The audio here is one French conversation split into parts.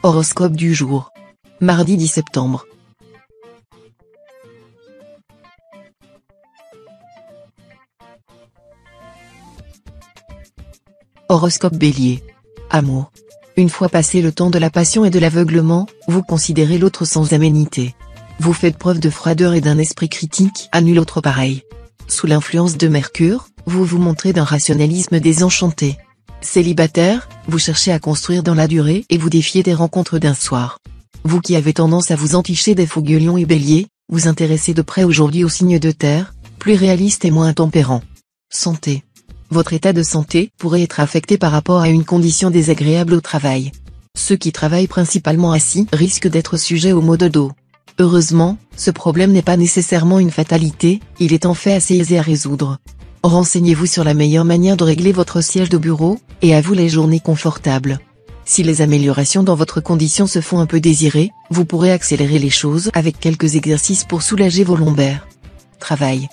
Horoscope du jour. Mardi 10 septembre. Horoscope Bélier. Amour. Une fois passé le temps de la passion et de l'aveuglement, vous considérez l'autre sans aménité. Vous faites preuve de froideur et d'un esprit critique à nul autre pareil. Sous l'influence de Mercure, vous vous montrez d'un rationalisme désenchanté. Célibataire, vous cherchez à construire dans la durée et vous défiez des rencontres d'un soir. Vous qui avez tendance à vous enticher des fougueux lions et béliers, vous intéressez de près aujourd'hui aux signes de terre, plus réalistes et moins intempérants. Santé. Votre état de santé pourrait être affecté par rapport à une condition désagréable au travail. Ceux qui travaillent principalement assis risquent d'être sujets aux maux de dos. Heureusement, ce problème n'est pas nécessairement une fatalité, il est en fait assez aisé à résoudre. Renseignez-vous sur la meilleure manière de régler votre siège de bureau, et à vous les journées confortables. Si les améliorations dans votre condition se font un peu désirer, vous pourrez accélérer les choses avec quelques exercices pour soulager vos lombaires. Travail.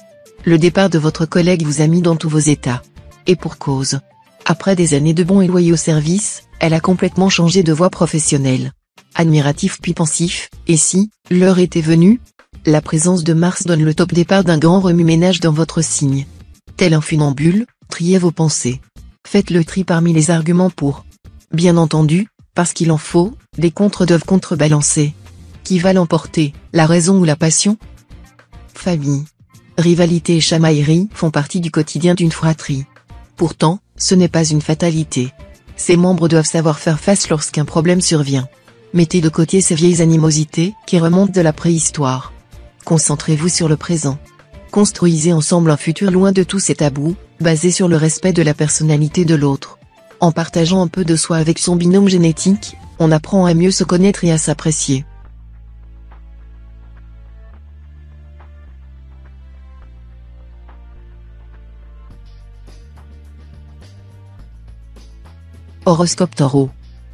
Le départ de votre collègue vous a mis dans tous vos états. Et pour cause. Après des années de bons et loyaux services, elle a complètement changé de voie professionnelle. Admiratif puis pensif, et si, l'heure était venue, la présence de Mars donne le top départ d'un grand remue-ménage dans votre signe. Tel un funambule, triez vos pensées. Faites le tri parmi les arguments pour. Bien entendu, parce qu'il en faut, les contres doivent contrebalancer. Qui va l'emporter, la raison ou la passion? Famille. Rivalité et chamaillerie font partie du quotidien d'une fratrie. Pourtant, ce n'est pas une fatalité. Ses membres doivent savoir faire face lorsqu'un problème survient. Mettez de côté ces vieilles animosités qui remontent de la préhistoire. Concentrez-vous sur le présent. Construisez ensemble un futur loin de tous ces tabous, basé sur le respect de la personnalité de l'autre. En partageant un peu de soi avec son binôme génétique, on apprend à mieux se connaître et à s'apprécier. Horoscope Taureau.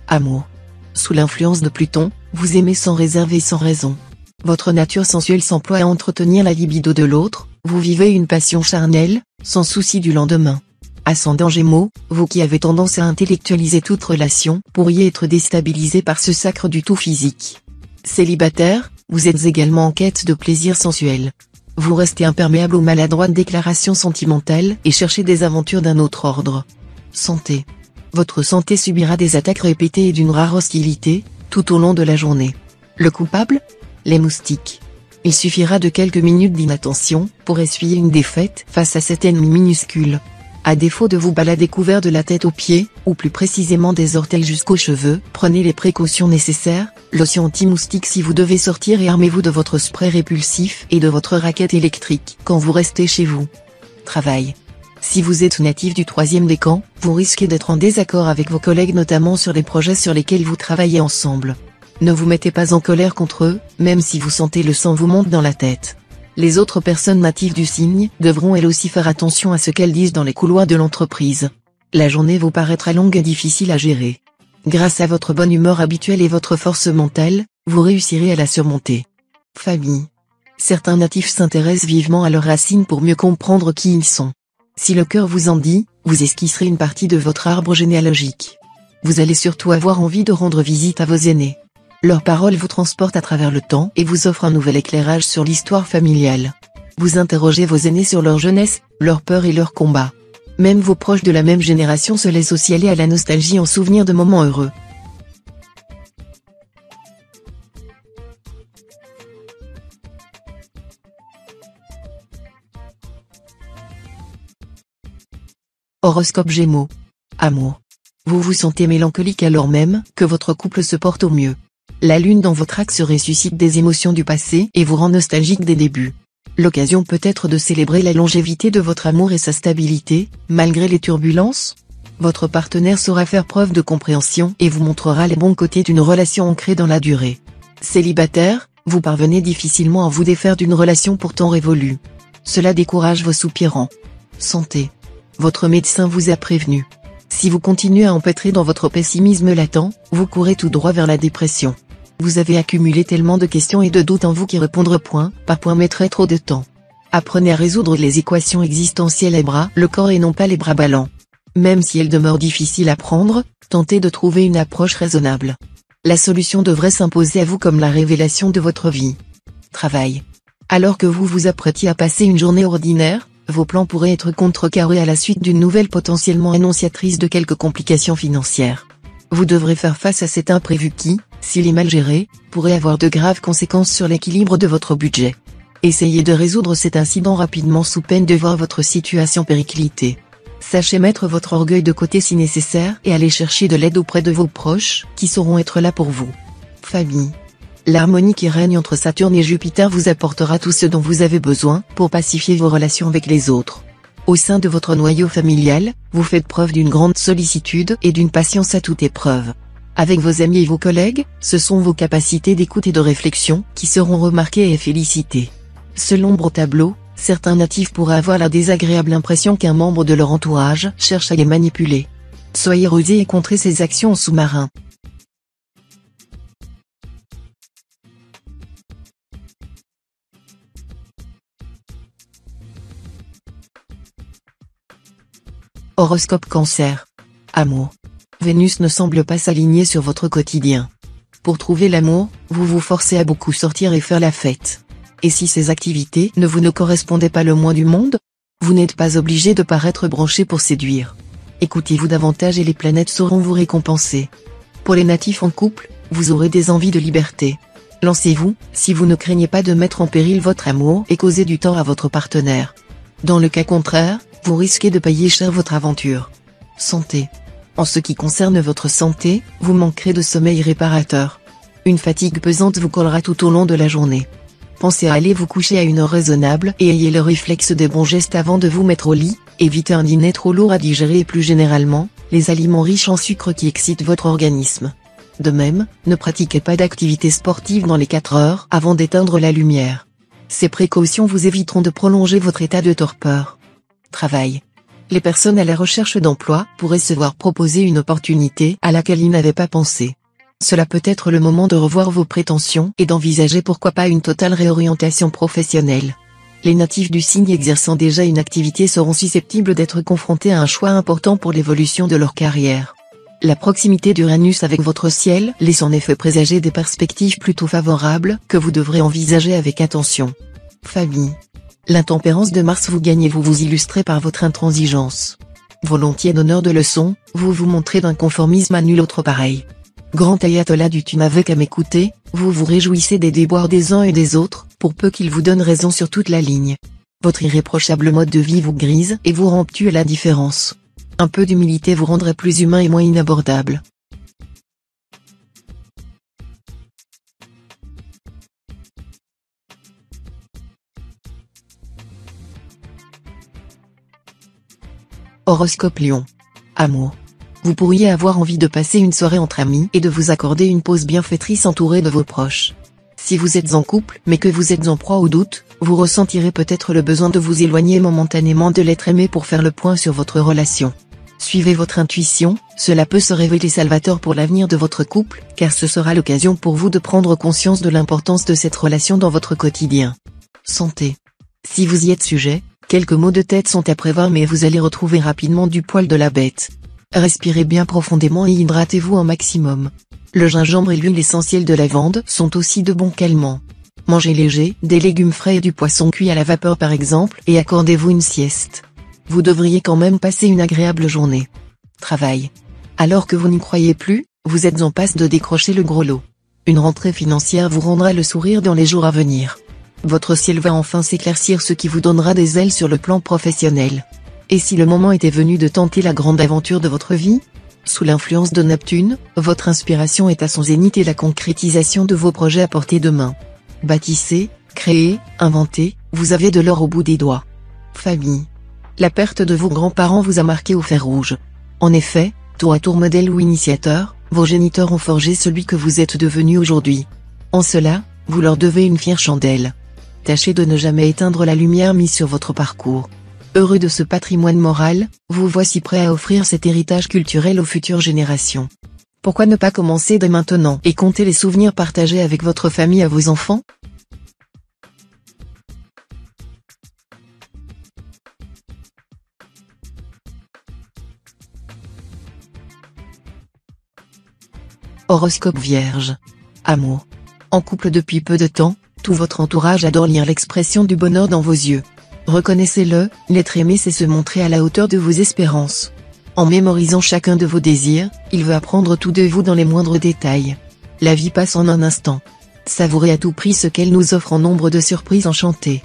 Amour. Sous l'influence de Pluton, vous aimez sans réserve et sans raison. Votre nature sensuelle s'emploie à entretenir la libido de l'autre, vous vivez une passion charnelle, sans souci du lendemain. Ascendant Gémeaux, vous qui avez tendance à intellectualiser toute relation, pourriez être déstabilisé par ce sacre du tout physique. Célibataire, vous êtes également en quête de plaisir sensuel. Vous restez imperméable aux maladroites déclarations sentimentales et cherchez des aventures d'un autre ordre. Santé. Votre santé subira des attaques répétées et d'une rare hostilité, tout au long de la journée. Le coupable? Les moustiques. Il suffira de quelques minutes d'inattention, pour essuyer une défaite face à cet ennemi minuscule. À défaut de vous balader couvert de la tête aux pieds, ou plus précisément des orteils jusqu'aux cheveux, prenez les précautions nécessaires, lotion anti-moustique si vous devez sortir et armez-vous de votre spray répulsif et de votre raquette électrique quand vous restez chez vous. Travail. Si vous êtes natif du 3e décan, vous risquez d'être en désaccord avec vos collègues notamment sur les projets sur lesquels vous travaillez ensemble. Ne vous mettez pas en colère contre eux, même si vous sentez le sang vous monte dans la tête. Les autres personnes natives du signe devront elles aussi faire attention à ce qu'elles disent dans les couloirs de l'entreprise. La journée vous paraîtra longue et difficile à gérer. Grâce à votre bonne humeur habituelle et votre force mentale, vous réussirez à la surmonter. Famille. Certains natifs s'intéressent vivement à leurs racines pour mieux comprendre qui ils sont. Si le cœur vous en dit, vous esquisserez une partie de votre arbre généalogique. Vous allez surtout avoir envie de rendre visite à vos aînés. Leurs paroles vous transportent à travers le temps et vous offrent un nouvel éclairage sur l'histoire familiale. Vous interrogez vos aînés sur leur jeunesse, leurs peurs et leurs combats. Même vos proches de la même génération se laissent aussi aller à la nostalgie en souvenir de moments heureux. Horoscope Gémeaux. Amour. Vous vous sentez mélancolique alors même que votre couple se porte au mieux. La lune dans votre axe ressuscite des émotions du passé et vous rend nostalgique des débuts. L'occasion peut être de célébrer la longévité de votre amour et sa stabilité, malgré les turbulences. Votre partenaire saura faire preuve de compréhension et vous montrera les bons côtés d'une relation ancrée dans la durée. Célibataire, vous parvenez difficilement à vous défaire d'une relation pourtant révolue. Cela décourage vos soupirants. Santé. Votre médecin vous a prévenu. Si vous continuez à empêtrer dans votre pessimisme latent, vous courez tout droit vers la dépression. Vous avez accumulé tellement de questions et de doutes en vous qu'y répondre point par point mettrait trop de temps. Apprenez à résoudre les équations existentielles à bras le corps et non pas les bras ballants. Même si elles demeurent difficiles à prendre, tentez de trouver une approche raisonnable. La solution devrait s'imposer à vous comme la révélation de votre vie. Travail. Alors que vous vous apprêtiez à passer une journée ordinaire, vos plans pourraient être contrecarrés à la suite d'une nouvelle potentiellement annonciatrice de quelques complications financières. Vous devrez faire face à cet imprévu qui, s'il est mal géré, pourrait avoir de graves conséquences sur l'équilibre de votre budget. Essayez de résoudre cet incident rapidement sous peine de voir votre situation péricliter. Sachez mettre votre orgueil de côté si nécessaire et aller chercher de l'aide auprès de vos proches, qui sauront être là pour vous. Famille. L'harmonie qui règne entre Saturne et Jupiter vous apportera tout ce dont vous avez besoin pour pacifier vos relations avec les autres. Au sein de votre noyau familial, vous faites preuve d'une grande sollicitude et d'une patience à toute épreuve. Avec vos amis et vos collègues, ce sont vos capacités d'écoute et de réflexion qui seront remarquées et félicitées. Selon l'ombre au tableau, certains natifs pourraient avoir la désagréable impression qu'un membre de leur entourage cherche à les manipuler. Soyez rusés et contrez ces actions en sous-marin. Horoscope Cancer. Amour. Vénus ne semble pas s'aligner sur votre quotidien. Pour trouver l'amour, vous vous forcez à beaucoup sortir et faire la fête. Et si ces activités ne correspondaient pas le moins du monde? Vous n'êtes pas obligé de paraître branché pour séduire. Écoutez-vous davantage et les planètes sauront vous récompenser. Pour les natifs en couple, vous aurez des envies de liberté. Lancez-vous, si vous ne craignez pas de mettre en péril votre amour et causer du tort à votre partenaire. Dans le cas contraire, vous risquez de payer cher votre aventure. Santé. En ce qui concerne votre santé, vous manquerez de sommeil réparateur. Une fatigue pesante vous collera tout au long de la journée. Pensez à aller vous coucher à une heure raisonnable et ayez le réflexe des bons gestes avant de vous mettre au lit, évitez un dîner trop lourd à digérer et plus généralement, les aliments riches en sucre qui excitent votre organisme. De même, ne pratiquez pas d'activité sportive dans les 4 heures avant d'éteindre la lumière. Ces précautions vous éviteront de prolonger votre état de torpeur. Travail. Les personnes à la recherche d'emploi pourraient se voir proposer une opportunité à laquelle ils n'avaient pas pensé. Cela peut être le moment de revoir vos prétentions et d'envisager pourquoi pas une totale réorientation professionnelle. Les natifs du signe exerçant déjà une activité seront susceptibles d'être confrontés à un choix important pour l'évolution de leur carrière. La proximité d'Uranus avec votre ciel laisse en effet présager des perspectives plutôt favorables que vous devrez envisager avec attention. Famille. L'intempérance de Mars vous gagne et vous vous illustrez par votre intransigeance. Volontiers donneur de leçons, vous vous montrez d'un conformisme à nul autre pareil. Grand ayatollah du tu n'avais qu'à m'écouter, vous vous réjouissez des déboires des uns et des autres, pour peu qu'ils vous donnent raison sur toute la ligne. Votre irréprochable mode de vie vous grise et vous rend obtus à l'indifférence. Un peu d'humilité vous rendrait plus humain et moins inabordable. Horoscope Lion. Amour. Vous pourriez avoir envie de passer une soirée entre amis et de vous accorder une pause bienfaitrice entourée de vos proches. Si vous êtes en couple mais que vous êtes en proie au doute, vous ressentirez peut-être le besoin de vous éloigner momentanément de l'être aimé pour faire le point sur votre relation. Suivez votre intuition, cela peut se révéler salvateur pour l'avenir de votre couple, car ce sera l'occasion pour vous de prendre conscience de l'importance de cette relation dans votre quotidien. Santé. Si vous y êtes sujet, quelques maux de tête sont à prévoir mais vous allez retrouver rapidement du poil de la bête. Respirez bien profondément et hydratez-vous un maximum. Le gingembre et l'huile essentielle de lavande sont aussi de bons calmants. Mangez léger, des légumes frais et du poisson cuit à la vapeur par exemple, et accordez-vous une sieste. Vous devriez quand même passer une agréable journée. Travail. Alors que vous n'y croyez plus, vous êtes en passe de décrocher le gros lot. Une rentrée financière vous rendra le sourire dans les jours à venir. Votre ciel va enfin s'éclaircir, ce qui vous donnera des ailes sur le plan professionnel. Et si le moment était venu de tenter la grande aventure de votre vie? Sous l'influence de Neptune, votre inspiration est à son zénith et la concrétisation de vos projets à portée de main. Bâtissez, créez, inventez, vous avez de l'or au bout des doigts. Famille. La perte de vos grands-parents vous a marqué au fer rouge. En effet, tour à tour modèle ou initiateur, vos géniteurs ont forgé celui que vous êtes devenu aujourd'hui. En cela, vous leur devez une fière chandelle. Tâchez de ne jamais éteindre la lumière mise sur votre parcours. Heureux de ce patrimoine moral, vous voici prêt à offrir cet héritage culturel aux futures générations. Pourquoi ne pas commencer dès maintenant et compter les souvenirs partagés avec votre famille à vos enfants? Horoscope Vierge. Amour. En couple depuis peu de temps, tout votre entourage adore lire l'expression du bonheur dans vos yeux. Reconnaissez-le, l'être aimé sait se montrer à la hauteur de vos espérances. En mémorisant chacun de vos désirs, il veut apprendre tout de vous dans les moindres détails. La vie passe en un instant. Savourez à tout prix ce qu'elle nous offre en nombre de surprises enchantées.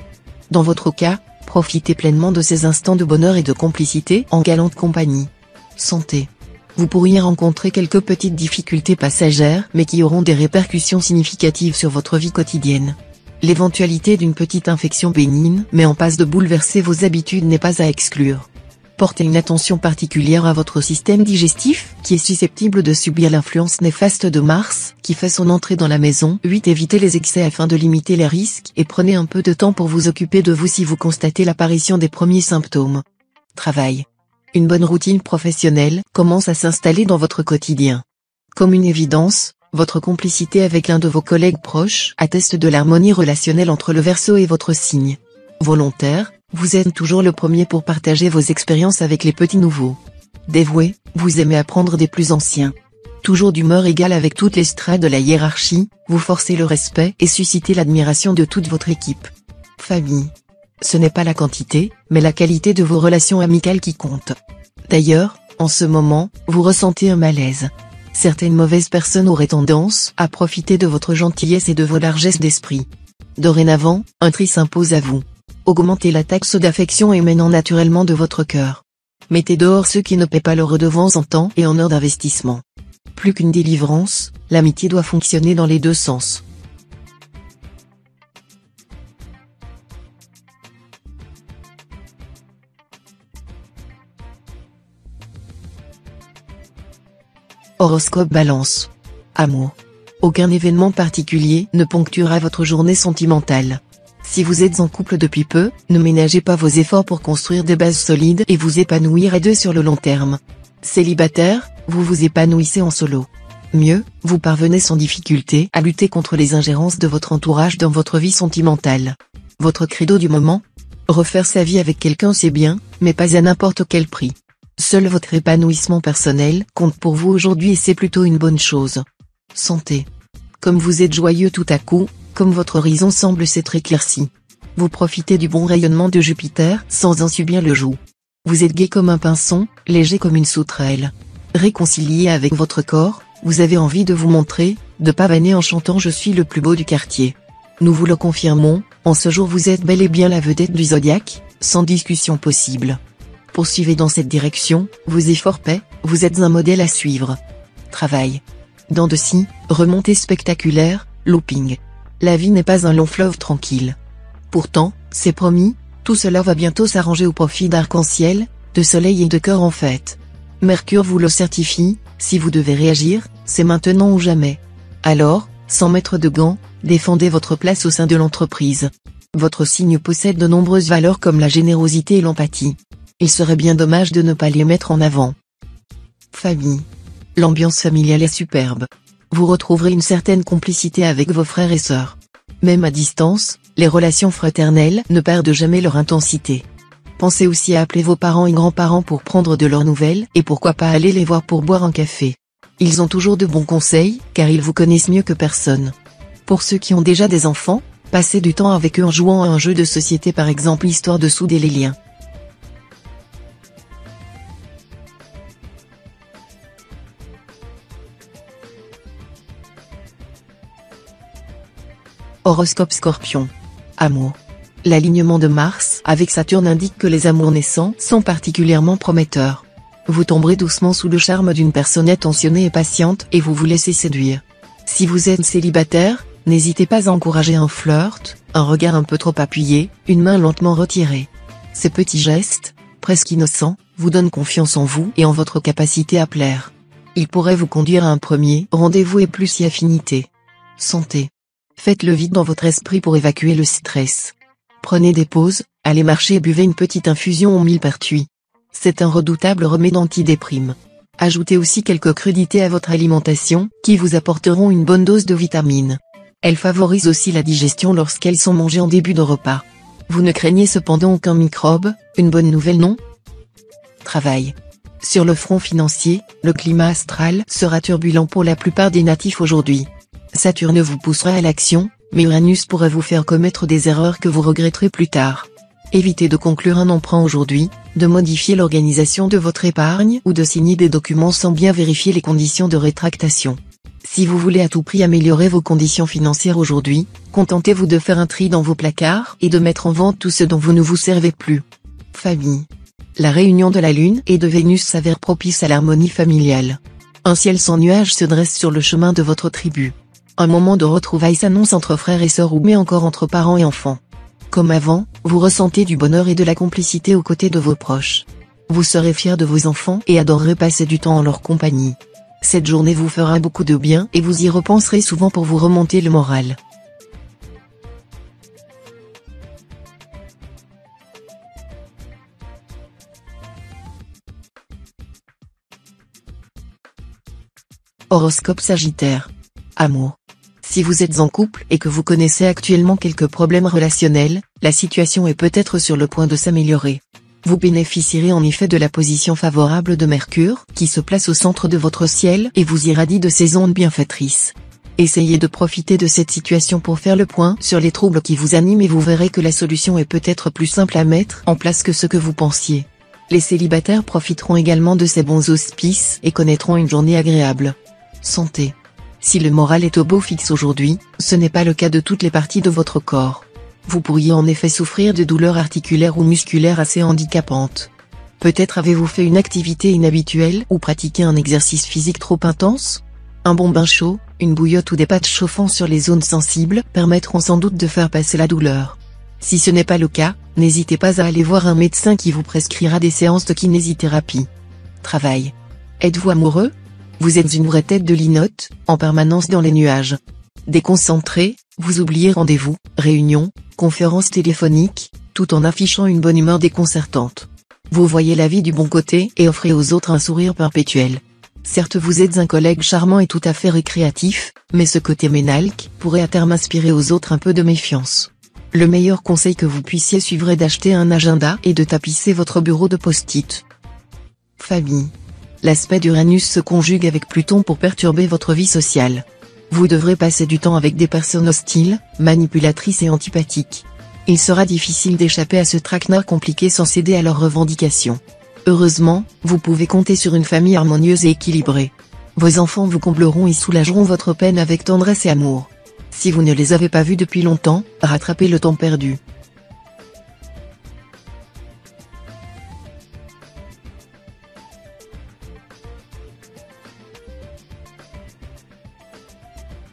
Dans votre cas, profitez pleinement de ces instants de bonheur et de complicité en galante compagnie. Santé. Vous pourriez rencontrer quelques petites difficultés passagères mais qui auront des répercussions significatives sur votre vie quotidienne. L'éventualité d'une petite infection bénigne mais en passe de bouleverser vos habitudes n'est pas à exclure. Portez une attention particulière à votre système digestif, qui est susceptible de subir l'influence néfaste de Mars, qui fait son entrée dans la maison 8. Évitez les excès afin de limiter les risques et prenez un peu de temps pour vous occuper de vous si vous constatez l'apparition des premiers symptômes. Travail. Une bonne routine professionnelle commence à s'installer dans votre quotidien. Comme une évidence, votre complicité avec l'un de vos collègues proches atteste de l'harmonie relationnelle entre le Verseau et votre signe. Volontaire, vous êtes toujours le premier pour partager vos expériences avec les petits nouveaux. Dévoué, vous aimez apprendre des plus anciens. Toujours d'humeur égale avec toutes les strates de la hiérarchie, vous forcez le respect et suscitez l'admiration de toute votre équipe. Famille. Ce n'est pas la quantité, mais la qualité de vos relations amicales qui compte. D'ailleurs, en ce moment, vous ressentez un malaise. Certaines mauvaises personnes auraient tendance à profiter de votre gentillesse et de vos largesses d'esprit. Dorénavant, un tri s'impose à vous. Augmentez la taxe d'affection émanant naturellement de votre cœur. Mettez dehors ceux qui ne paient pas leurs redevances en temps et en heures d'investissement. Plus qu'une délivrance, l'amitié doit fonctionner dans les deux sens. Horoscope Balance. Amour. Aucun événement particulier ne ponctuera votre journée sentimentale. Si vous êtes en couple depuis peu, ne ménagez pas vos efforts pour construire des bases solides et vous épanouir à deux sur le long terme. Célibataire, vous vous épanouissez en solo. Mieux, vous parvenez sans difficulté à lutter contre les ingérences de votre entourage dans votre vie sentimentale. Votre credo du moment ? Refaire sa vie avec quelqu'un c'est bien, mais pas à n'importe quel prix. Seul votre épanouissement personnel compte pour vous aujourd'hui et c'est plutôt une bonne chose. Santé. Comme vous êtes joyeux tout à coup, comme votre horizon semble s'être éclairci. Vous profitez du bon rayonnement de Jupiter sans en subir le joug. Vous êtes gai comme un pinson, léger comme une sauterelle. Réconcilié avec votre corps, vous avez envie de vous montrer, de pavaner en chantant « Je suis le plus beau du quartier ». Nous vous le confirmons, en ce jour vous êtes bel et bien la vedette du zodiaque, sans discussion possible. Poursuivez dans cette direction, vos efforts paient, vous êtes un modèle à suivre. Travail. Dents de scie, remontée spectaculaire, looping. La vie n'est pas un long fleuve tranquille. Pourtant, c'est promis, tout cela va bientôt s'arranger au profit d'arc-en-ciel, de soleil et de cœur en fête. Mercure vous le certifie, si vous devez réagir, c'est maintenant ou jamais. Alors, sans mettre de gants, défendez votre place au sein de l'entreprise. Votre signe possède de nombreuses valeurs comme la générosité et l'empathie. Il serait bien dommage de ne pas les mettre en avant. Famille. L'ambiance familiale est superbe. Vous retrouverez une certaine complicité avec vos frères et sœurs. Même à distance, les relations fraternelles ne perdent jamais leur intensité. Pensez aussi à appeler vos parents et grands-parents pour prendre de leurs nouvelles et pourquoi pas aller les voir pour boire un café. Ils ont toujours de bons conseils, car ils vous connaissent mieux que personne. Pour ceux qui ont déjà des enfants, passez du temps avec eux en jouant à un jeu de société par exemple histoire de souder les liens. Horoscope Scorpion. Amour. L'alignement de Mars avec Saturne indique que les amours naissants sont particulièrement prometteurs. Vous tomberez doucement sous le charme d'une personne attentionnée et patiente et vous vous laissez séduire. Si vous êtes célibataire, n'hésitez pas à encourager un flirt, un regard un peu trop appuyé, une main lentement retirée. Ces petits gestes, presque innocents, vous donnent confiance en vous et en votre capacité à plaire. Ils pourraient vous conduire à un premier rendez-vous et plus si affinité. Santé. Faites le vide dans votre esprit pour évacuer le stress. Prenez des pauses, allez marcher et buvez une petite infusion au millepertuis. C'est un redoutable remède antidéprime. Ajoutez aussi quelques crudités à votre alimentation, qui vous apporteront une bonne dose de vitamines. Elles favorisent aussi la digestion lorsqu'elles sont mangées en début de repas. Vous ne craignez cependant aucun microbe, une bonne nouvelle non ? Travail. Sur le front financier, le climat astral sera turbulent pour la plupart des natifs aujourd'hui. Saturne vous poussera à l'action, mais Uranus pourrait vous faire commettre des erreurs que vous regretterez plus tard. Évitez de conclure un emprunt aujourd'hui, de modifier l'organisation de votre épargne ou de signer des documents sans bien vérifier les conditions de rétractation. Si vous voulez à tout prix améliorer vos conditions financières aujourd'hui, contentez-vous de faire un tri dans vos placards et de mettre en vente tout ce dont vous ne vous servez plus. Famille. La réunion de la Lune et de Vénus s'avère propice à l'harmonie familiale. Un ciel sans nuages se dresse sur le chemin de votre tribu. Un moment de retrouvailles s'annonce entre frères et sœurs ou mais encore entre parents et enfants. Comme avant, vous ressentez du bonheur et de la complicité aux côtés de vos proches. Vous serez fiers de vos enfants et adorerez passer du temps en leur compagnie. Cette journée vous fera beaucoup de bien et vous y repenserez souvent pour vous remonter le moral. Horoscope Sagittaire. Amour. Si vous êtes en couple et que vous connaissez actuellement quelques problèmes relationnels, la situation est peut-être sur le point de s'améliorer. Vous bénéficierez en effet de la position favorable de Mercure, qui se place au centre de votre ciel et vous irradie de ses ondes bienfaitrices. Essayez de profiter de cette situation pour faire le point sur les troubles qui vous animent et vous verrez que la solution est peut-être plus simple à mettre en place que ce que vous pensiez. Les célibataires profiteront également de ces bons auspices et connaîtront une journée agréable. Santé. Si le moral est au beau fixe aujourd'hui, ce n'est pas le cas de toutes les parties de votre corps. Vous pourriez en effet souffrir de douleurs articulaires ou musculaires assez handicapantes. Peut-être avez-vous fait une activité inhabituelle ou pratiqué un exercice physique trop intense? Un bon bain chaud, une bouillotte ou des pâtes chauffant sur les zones sensibles permettront sans doute de faire passer la douleur. Si ce n'est pas le cas, n'hésitez pas à aller voir un médecin qui vous prescrira des séances de kinésithérapie. Travail. Êtes-vous amoureux? Vous êtes une vraie tête de linotte, en permanence dans les nuages. Déconcentré, vous oubliez rendez-vous, réunions, conférences téléphoniques, tout en affichant une bonne humeur déconcertante. Vous voyez la vie du bon côté et offrez aux autres un sourire perpétuel. Certes vous êtes un collègue charmant et tout à fait récréatif, mais ce côté ménalque pourrait à terme inspirer aux autres un peu de méfiance. Le meilleur conseil que vous puissiez suivre est d'acheter un agenda et de tapisser votre bureau de post-it. Famille. L'aspect d'Uranus se conjugue avec Pluton pour perturber votre vie sociale. Vous devrez passer du temps avec des personnes hostiles, manipulatrices et antipathiques. Il sera difficile d'échapper à ce traquenard compliqué sans céder à leurs revendications. Heureusement, vous pouvez compter sur une famille harmonieuse et équilibrée. Vos enfants vous combleront et soulageront votre peine avec tendresse et amour. Si vous ne les avez pas vus depuis longtemps, rattrapez le temps perdu.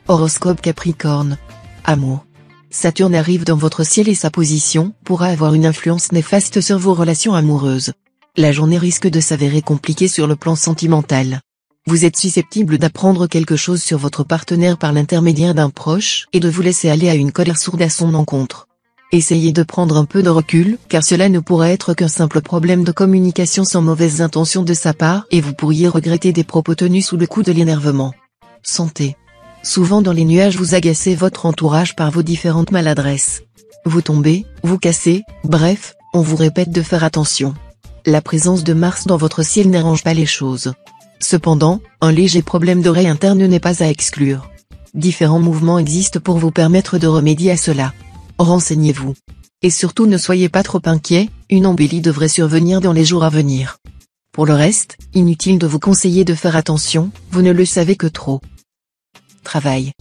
Horoscope Capricorne. Amour. Saturne arrive dans votre ciel et sa position pourra avoir une influence néfaste sur vos relations amoureuses. La journée risque de s'avérer compliquée sur le plan sentimental. Vous êtes susceptible d'apprendre quelque chose sur votre partenaire par l'intermédiaire d'un proche et de vous laisser aller à une colère sourde à son encontre. Essayez de prendre un peu de recul car cela ne pourrait être qu'un simple problème de communication sans mauvaises intentions de sa part et vous pourriez regretter des propos tenus sous le coup de l'énervement. Santé. Souvent dans les nuages vous agacez votre entourage par vos différentes maladresses. Vous tombez, vous cassez, bref, on vous répète de faire attention. La présence de Mars dans votre ciel n'arrange pas les choses. Cependant, un léger problème d'oreille interne n'est pas à exclure. Différents mouvements existent pour vous permettre de remédier à cela. Renseignez-vous. Et surtout ne soyez pas trop inquiet, une embellie devrait survenir dans les jours à venir. Pour le reste, inutile de vous conseiller de faire attention, vous ne le savez que trop. Travail.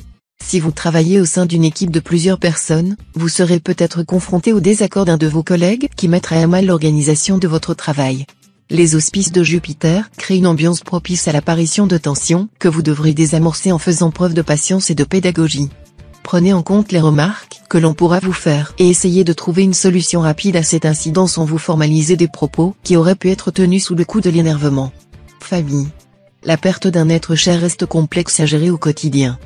Si vous travaillez au sein d'une équipe de plusieurs personnes, vous serez peut-être confronté au désaccord d'un de vos collègues qui mettra à mal l'organisation de votre travail. Les auspices de Jupiter créent une ambiance propice à l'apparition de tensions que vous devrez désamorcer en faisant preuve de patience et de pédagogie. Prenez en compte les remarques que l'on pourra vous faire et essayez de trouver une solution rapide à cet incident sans vous formaliser des propos qui auraient pu être tenus sous le coup de l'énervement. Famille. La perte d'un être cher reste complexe à gérer au quotidien.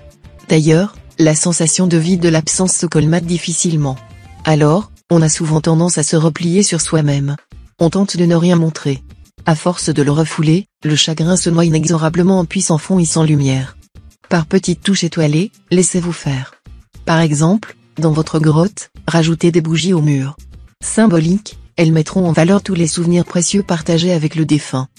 D'ailleurs, la sensation de vide de l'absence se colmate difficilement. Alors, on a souvent tendance à se replier sur soi-même. On tente de ne rien montrer. À force de le refouler, le chagrin se noie inexorablement en puits sans fond et sans lumière. Par petites touches étoilées, laissez-vous faire. Par exemple, dans votre grotte, rajoutez des bougies au mur. Symboliques, elles mettront en valeur tous les souvenirs précieux partagés avec le défunt.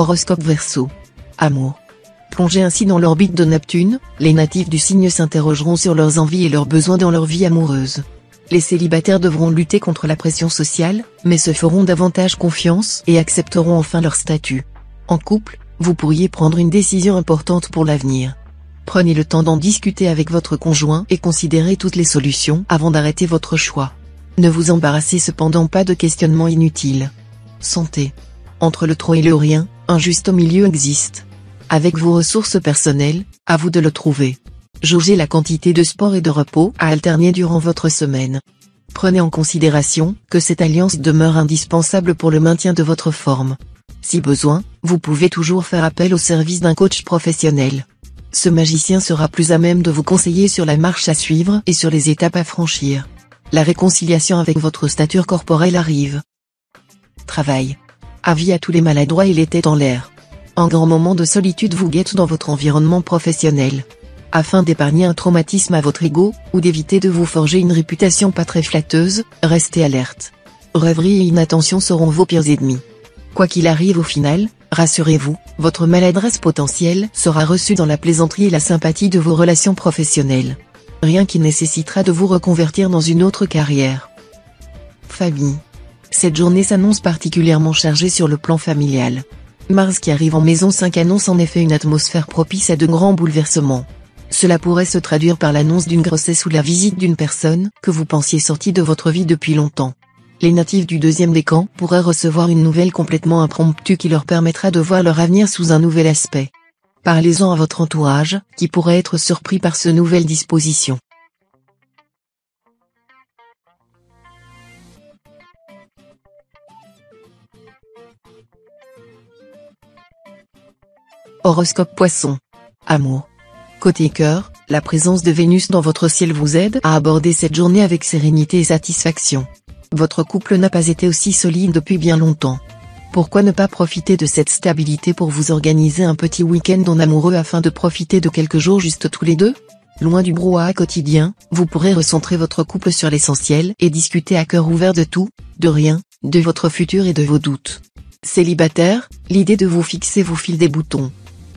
Horoscope Verseau. Amour. Plongés ainsi dans l'orbite de Neptune, les natifs du signe s'interrogeront sur leurs envies et leurs besoins dans leur vie amoureuse. Les célibataires devront lutter contre la pression sociale, mais se feront davantage confiance et accepteront enfin leur statut. En couple, vous pourriez prendre une décision importante pour l'avenir. Prenez le temps d'en discuter avec votre conjoint et considérez toutes les solutions avant d'arrêter votre choix. Ne vous embarrassez cependant pas de questionnements inutiles. Santé. Entre le trop et le rien, un juste milieu existe. Avec vos ressources personnelles, à vous de le trouver. Jaugez la quantité de sport et de repos à alterner durant votre semaine. Prenez en considération que cette alliance demeure indispensable pour le maintien de votre forme. Si besoin, vous pouvez toujours faire appel au service d'un coach professionnel. Ce magicien sera plus à même de vous conseiller sur la marche à suivre et sur les étapes à franchir. La réconciliation avec votre stature corporelle arrive. Travail. Avis à tous les maladroits et les têtes en l'air. Un grand moment de solitude vous guette dans votre environnement professionnel. Afin d'épargner un traumatisme à votre ego, ou d'éviter de vous forger une réputation pas très flatteuse, restez alerte. Rêverie et inattention seront vos pires ennemis. Quoi qu'il arrive au final, rassurez-vous, votre maladresse potentielle sera reçue dans la plaisanterie et la sympathie de vos relations professionnelles. Rien qui nécessitera de vous reconvertir dans une autre carrière. Famille. Cette journée s'annonce particulièrement chargée sur le plan familial. Mars qui arrive en maison 5 annonce en effet une atmosphère propice à de grands bouleversements. Cela pourrait se traduire par l'annonce d'une grossesse ou la visite d'une personne que vous pensiez sortie de votre vie depuis longtemps. Les natifs du deuxième décan pourraient recevoir une nouvelle complètement impromptue qui leur permettra de voir leur avenir sous un nouvel aspect. Parlez-en à votre entourage, qui pourrait être surpris par ce nouvelle disposition. Horoscope Poisson. Amour. Côté cœur, la présence de Vénus dans votre ciel vous aide à aborder cette journée avec sérénité et satisfaction. Votre couple n'a pas été aussi solide depuis bien longtemps. Pourquoi ne pas profiter de cette stabilité pour vous organiser un petit week-end en amoureux afin de profiter de quelques jours juste tous les deux? Loin du brouhaha quotidien, vous pourrez recentrer votre couple sur l'essentiel et discuter à cœur ouvert de tout, de rien, de votre futur et de vos doutes. Célibataire, l'idée de vous fixer vous file des boutons.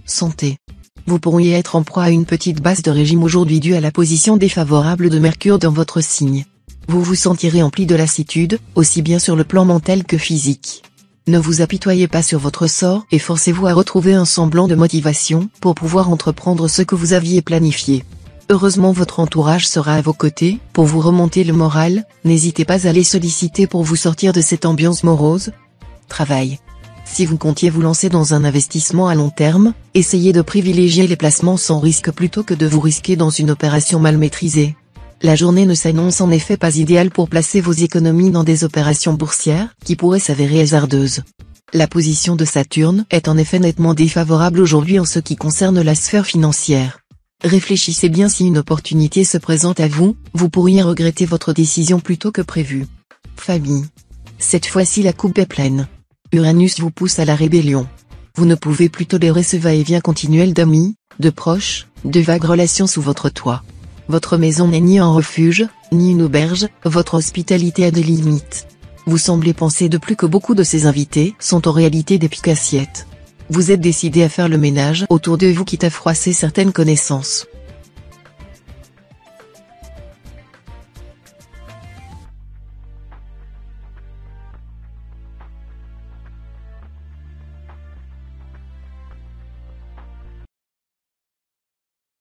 Santé. Vous pourriez être en proie à une petite baisse de régime aujourd'hui due à la position défavorable de Mercure dans votre signe. Vous vous sentirez empli de lassitude, aussi bien sur le plan mental que physique. Ne vous apitoyez pas sur votre sort et forcez-vous à retrouver un semblant de motivation pour pouvoir entreprendre ce que vous aviez planifié. Heureusement votre entourage sera à vos côtés pour vous remonter le moral, n'hésitez pas à les solliciter pour vous sortir de cette ambiance morose. Travail. Si vous comptiez vous lancer dans un investissement à long terme, essayez de privilégier les placements sans risque plutôt que de vous risquer dans une opération mal maîtrisée. La journée ne s'annonce en effet pas idéale pour placer vos économies dans des opérations boursières qui pourraient s'avérer hasardeuses. La position de Saturne est en effet nettement défavorable aujourd'hui en ce qui concerne la sphère financière. Réfléchissez bien si une opportunité se présente à vous, vous pourriez regretter votre décision plus tôt que prévu. Famille. Cette fois-ci la coupe est pleine. Uranus vous pousse à la rébellion. Vous ne pouvez plus tolérer ce va-et-vient continuel d'amis, de proches, de vagues relations sous votre toit. Votre maison n'est ni un refuge, ni une auberge, votre hospitalité a des limites. Vous semblez penser de plus que beaucoup de ces invités sont en réalité des piques-assiettes. Vous êtes décidé à faire le ménage autour de vous quitte à froisser certaines connaissances.